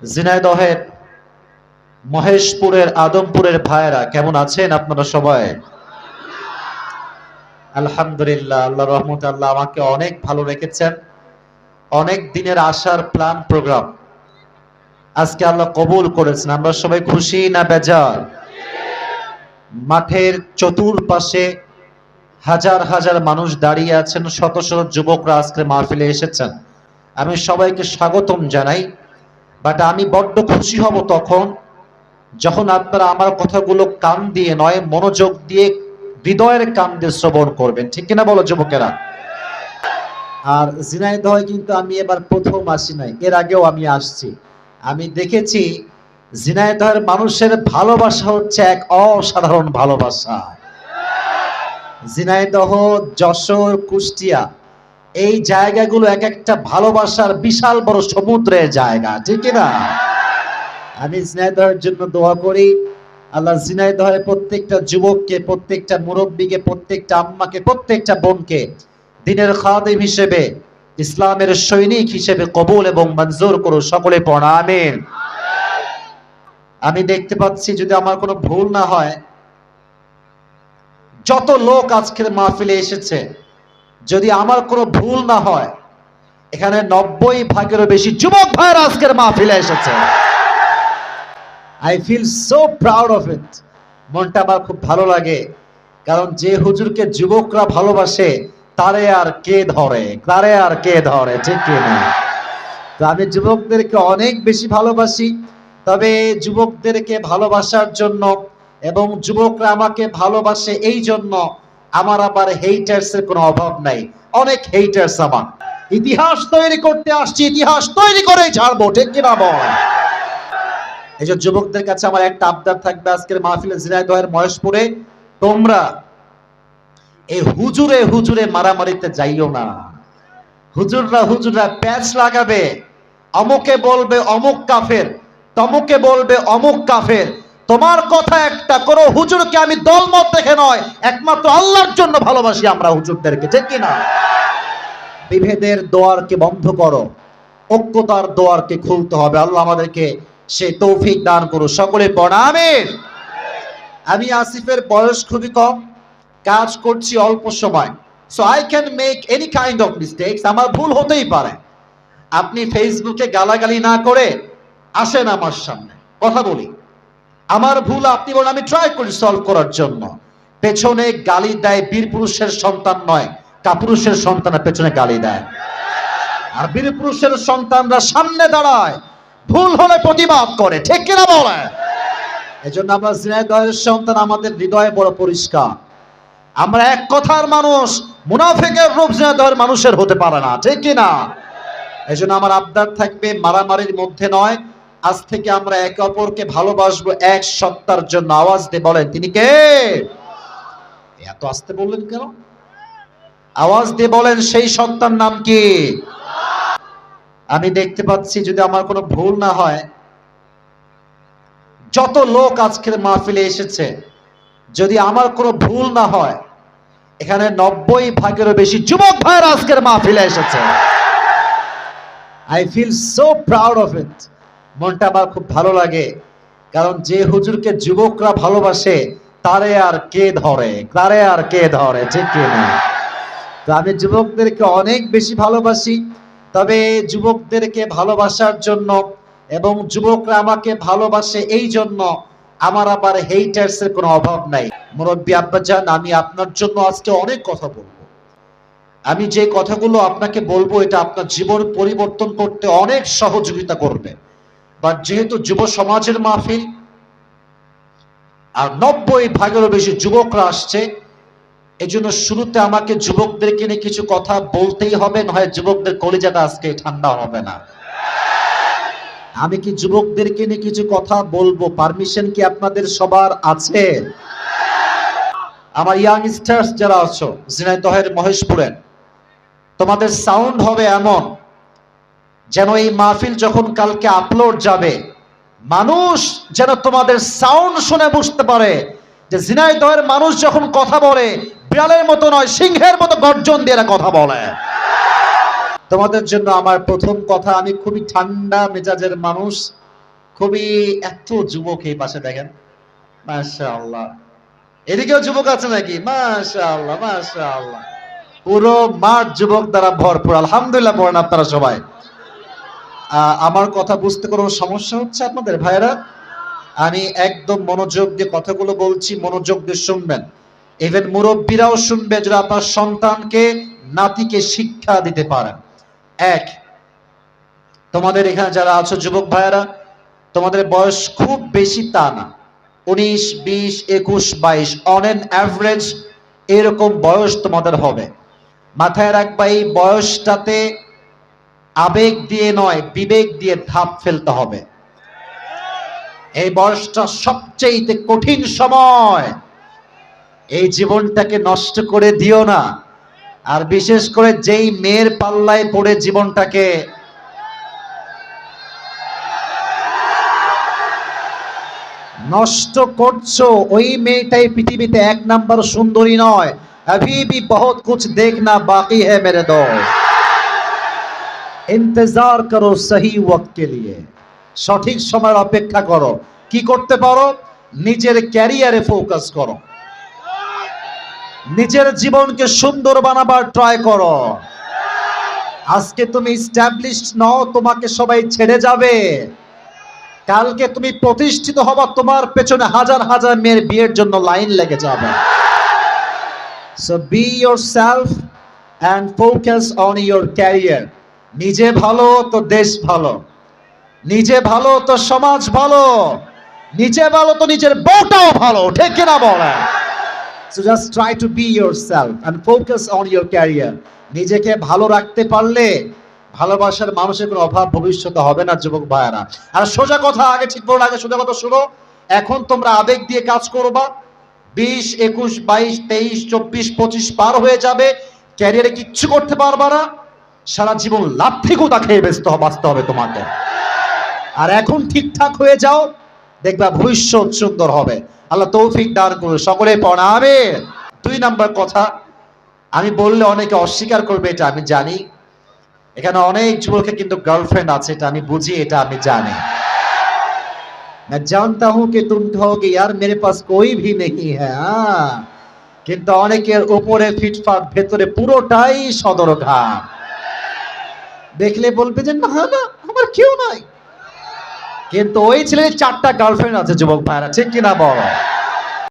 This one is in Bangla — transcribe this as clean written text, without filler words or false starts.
ঝিনাইদহের মহেশপুরের আদমপুরের ভাইয়েরা কেমন আছেন আপনারা সবাই? আলহামদুলিল্লাহ, আল্লাহর রহমতে আল্লাহ আমাকে অনেক ভালো রেখেছেন। অনেক দিনের আশার প্ল্যান প্রোগ্রাম আজকে আল্লাহ কবুল করেছেন। আমরা সবাই খুশি না বেজার? মাঠের চতুর্পাশে হাজার হাজার মানুষ দাঁড়িয়ে আছেন, শত শত যুবকরা আজকে মাহফিলে এসেছেন। আমি সবাইকে স্বাগতম জানাই। বাট আমি বড্ড খুশি হব তখন যখন আপনারা আমার কথাগুলো কান দিয়ে নয়, মনোযোগ দিয়ে হৃদয়ের কান দিয়ে শ্রবণ করবেন। ঠিক কিনা বলো যুবকেরা? আর ঝিনাইদহে কিন্তু আমি এবার প্রথম আসি নাই, এর আগেও আমি আসছি। আমি দেখেছি ঝিনাইদহের মানুষের ভালোবাসা হচ্ছে এক অসাধারণ ভালোবাসা। ঝিনাইদহ, যশোর, কুষ্টিয়া এই জায়গাগুলো এক একটা ভালোবাসার বিশাল বড় সমুদ্রের জায়গা। ঠিক না? আমি ঝিনাইদহের জন্য দোয়া করি, আল্লাহ ঝিনাইদহের প্রত্যেকটা যুবককে, প্রত্যেকটা মুরব্বীকে, প্রত্যেকটা আম্মাকে, প্রত্যেকটা বোনকে দ্বীনের খাদিম হিসেবে, ইসলামের সৈনিক হিসেবে কবুল এবং মঞ্জুর করো। সকলে পড়া আমিন। আমি দেখতে পাচ্ছি, যদি আমার কোনো ভুল না হয়, যত লোক আজকের মাহফিলে এসেছে, যদি আমার কোনো ভুল না হয়, এখানে 90% বেশি যুবক ভাইরা আজকের মাহফিলে এসেছে। I feel so proud of it. মনটা আমার খুব ভালো লাগে, কারণ যে হুজুরকে যুবকরা ভালোবাসে তারে আর কে ধরে, তারে আর কে ধরে। ঠিক কিনা? তো আমি যুবকদেরকে অনেক বেশি ভালোবাসি। তবে যুবকদেরকে ভালোবাসার জন্য এবং যুবকরা আমাকে ভালোবাসে এই জন্য আমার আবার হেইটার্সের কোনো অভাব নাই। অনেক হেইটার্স আমার। ইতিহাস তৈরি করতে আসছি, ইতিহাস তৈরি করে ছাড়বো। ঠিক কিনা বল? এই যে যুবকদের কাছে আমার একটা আবদার থাকবে আজকের মাহফিলে ঝিনাইদহের মহেশপুরে, তোমরা এই হুজুরে হুজুরে মারামারিতে যাইও না। হুজুররা প্যাচ লাগাবে, অমুকে বলবে অমুক কাফের, তমুকে বলবে অমুক কাফের। তোমার কথা একটা, করো হুজুরকে আমি দলমত দেখে নয়, একমাত্র আল্লাহর জন্য ভালোবাসি আমরা হুজুরদেরকে। ঠিক কিনা? বিভেদের দোয়ারকে বন্ধ করো, ঐক্যতার দোয়ারকে খুলতে হবে। আল্লাহ আমাদেরকে সে তৌফিক দান করো। সকলে পড়া আমিন। আমি আসিফের বয়স খুবই কম, কাজ করছি অল্প সময়, so I can make any kind of mistakes. আমার ভুল হতেই পারে। আপনি ফেসবুকে গালাগালি না করে আসেন আমার সামনে, কথা বলি। আমার ভুল আপনি বলেন, আমি ট্রাই করি সলভ করার জন্য। পেছনে গালি দেয় বীর পুরুষের সন্তান নয়, কাপুরুষের সন্তানের পেছনে গালি দেয়। আর বীর পুরুষের সন্তানরা সামনে দাঁড়ায়, ভুল হলে প্রতিবাদ করে। ঠিক কিনা বলে? এজন্য আমরা ঝিনাইদহের সন্তান, আমাদের হৃদয়ে বড় পরিষ্কার। আমরা এক কথার মানুষ, মুনাফিকের রূপ ঝিনাইদহের মানুষের হতে পারে না। ঠিক কিনা? এজন্য আমার আবদার থাকবে, মারামারির মধ্যে নয়। আজ থেকে আমরা একে অপরকে ভালোবাসবো এক সত্তার জন্য। আওয়াজ দিয়ে বলেন, তিনি কে? এত আস্তে বললেন কেন? আওয়াজ দিয়ে বলেন, সেই সত্তার নাম কি? আমি দেখতে পাচ্ছি, যদি আমার কোনো ভুল না হয়, যত লোক আজকের মাহফিলে এসেছে, যদি আমার কোনো ভুল না হয়, এখানে 90%-এরও বেশি যুবক ভাইরা আজকের মাহফিলে এসেছে। I feel so proud of it. মনটা আমার খুব ভালো লাগে, কারণ যে হুজুরকে যুবকরা ভালোবাসে তারে আর কে ধরে, তারে আর কে ধরে। ঠিক কিনা? তো আমি যুবকদেরকে অনেক বেশি ভালোবাসি। তবে যুবকদেরকে ভালোবাসার জন্য এবং যুবকরা আমাকে ভালোবাসে এই জন্য আমার আবার হেইটার্সের কোনো অভাব নাই। মুরব্বী আব্বাজান, আমি আপনার জন্য আজকে অনেক কথা বলবো। আমি যে কথাগুলো আপনাকে বলবো, এটা আপনার জীবন পরিবর্তন করতে অনেক সহযোগিতা করবে। বাট যেহেতু যুব সমাজের মাহফিল আর 90%-এরও বেশি যুবকরা আসছে, এজন্য শুরুতে আমাকে যুবকদেরকে নিয়ে কিছু কথা বলতেই হবে, নয় যুবকদের কলিজাটা আজকে ঠান্ডা হবে না। আমি কি যুবকদেরকে নিয়ে কিছু কথা বলবো? পারমিশন কি আপনাদের সবার আছে? আমার ইয়াংস্টার্স যারা আছো ঝিনাইদহের মহেশপুরের, তোমাদের সাউন্ড হবে এমন যেন এই মাহফিল যখন কালকে আপলোড যাবে, মানুষ যেন তোমাদের সাউন্ড শুনে বুঝতে পারে যে ঝিনাইদহের মানুষ যখন কথা বলে বিড়ালের মতো নয়, সিংহের মতো গর্জন দিয়ে এরা কথা বলে। তোমাদের জন্য আমার প্রথম কথা, আমি খুবই ঠান্ডা মেজাজের মানুষ। খুবই এত যুবক এই পাশে দেখেন, মাশাআল্লাহ। এদিকেও যুবক আছে নাকি? মাশাআল্লাহ মাশাআল্লাহ। পুরো মাঠ যুবক দ্বারা ভরপুর, আলহামদুলিল্লাহ পড়েন আপনারা সবাই। আমার কথা বুঝতে কোনো সমস্যা হচ্ছে আপনাদের ভাইরা? আমি একদম মনোযোগ দিয়ে কথাগুলো বলছি, মনোযোগ দিয়ে শুনবেন। ইভেন মুরব্বীরাও শুনবে, যারা আপনার সন্তানকে নাতিকে শিক্ষা দিতে পারেন। এক, তোমাদের এখানে যারা আছো যুবক ভাইয়েরা, তোমাদের বয়স খুব বেশি তা না, 19, 20, 21, 22 অন এন অ্যাভারেজ এরকম বয়স তোমাদের হবে। মাথায় রাখবা এই বয়সটাতে আবেগ দিয়ে নয়, বিবেক দিয়ে ধাপ ফেলতে হবে। এই বয়সটা সবচেয়ে কঠিন সময়। এই জীবনটাকে নষ্ট করে দিও না। আর বিশেষ করে যেই মেয়ের পাল্লায় পড়ে জীবনটাকে নষ্ট করছো, ওই মেয়েটাই পৃথিবীতে 1 নাম্বার সুন্দরী নয়। अभी भी बहुत कुछ देखना बाकी है मेरे दोस्त। इंतजार करो सही वक्त के लिए। সঠিক সময়ের অপেক্ষা করো। কি করতে পারো? নিজের ক্যারিয়ারে ফোকাস করো, নিজের জীবনকে সুন্দর বানাবার ট্রাই করো। আজকে তুমি এস্টাবলিশড নও, তোমাকে সবাই ছেড়ে যাবে। কালকে তুমি প্রতিষ্ঠিত হবা, তোমার পেছনে হাজার হাজার মেয়ের বিয়ের জন্য লাইন লেগে যাবে। So be yourself and focus on your career. নিজে ভালো তো দেশ ভালো, নিজে ভালো তো সমাজ ভালো, নিজে ভালো তো নিজের বউটাও ভালো, ঠিক কিনা বলেন? So just try to be yourself and focus on your career. নিজেকে ভালো রাখতে পারলে ভালোবাসার মানুষের কোনো অভাব ভবিষ্যতে হবে না যুবক ভাইয়েরা। আর সোজা কথা, আগে ঠিক বলার আগে সোজা কথা শুনো। এখন তোমরা আবেগ দিয়ে কাজ করবা, 20, 21, 22, 23, 24, 25 পার হয়ে যাবে, ক্যারিয়ারে কিচ্ছু করতে পারবা না, সারা জীবন লাথি গোতা খেয়ে বাঁচতে হবে তোমাকে। আর এখন ঠিকঠাক হয়ে যাও, দেখবা ভবিষ্যৎ সুন্দর হবে। আল্লাহ তৌফিক দান করুন, সকলে পড়া আমিন। 2 নাম্বার কথা, আমি বললে অনেকে অস্বীকার করবে, এটা আমি জানি। এখানে অনেক যুবকের কিন্তু গার্লফ্রেন্ড আছে, এটা আমি বুঝি, এটা আমি জানি। मैं जानता हूं कि तुम कहोगे यार मेरे पास कोई भी नहीं है। কিন্তু অনেকের উপরে ফিটফাট, ভেতরে পুরোটাই সদরঘাট। দেখলে বলবে যে না না আমার কেউ নাই, কিন্তু ওই ছেলের 4টা গার্লফ্রেন্ড আছে যুবক ভাইরা, ঠিক কিনা বল?